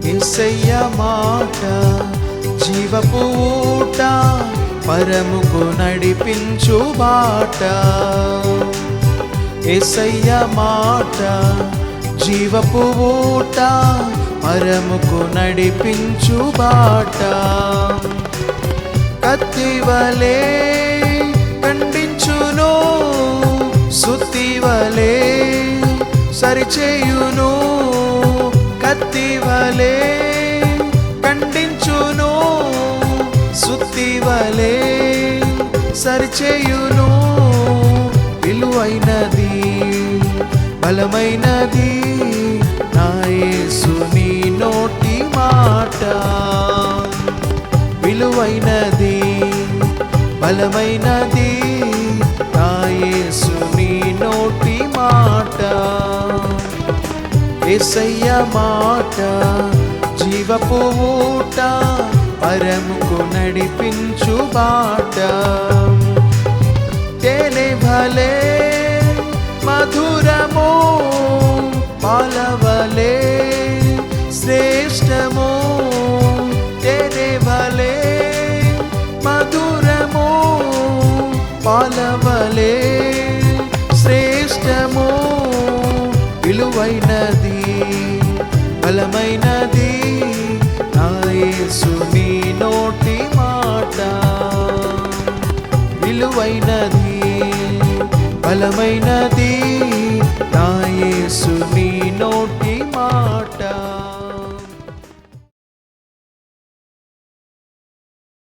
యేసయ్య మాట జీవపు ఊట, పరముకు నడిపించు బాట. యేసయ్య మాట జీవపు ఊట, పరముకు నడిపించు బాట. కత్తివలే ఖండించును, సుత్తివలే సరిచేయును. కత్తివలే ఖండించును, సుత్తివలే సరిచేయును. విలువైనది బలమైనది నా యేసుని నోటి మాట. విలువైనది బలమైనది నా యేసుని నోటి మాట. యేసయ్య మాట జీవపు ఊట, పరముకు నడిపించు బాట. తేనె భలే మధురము, పాలవలే శ్రేష్టము. తేనె భలే మధురము, పాలవలే శ్రేష్టము. విలువైనది బలమైనది నా యేసుని నోటి మాట. విలువైనది బలమైనది నా యేసు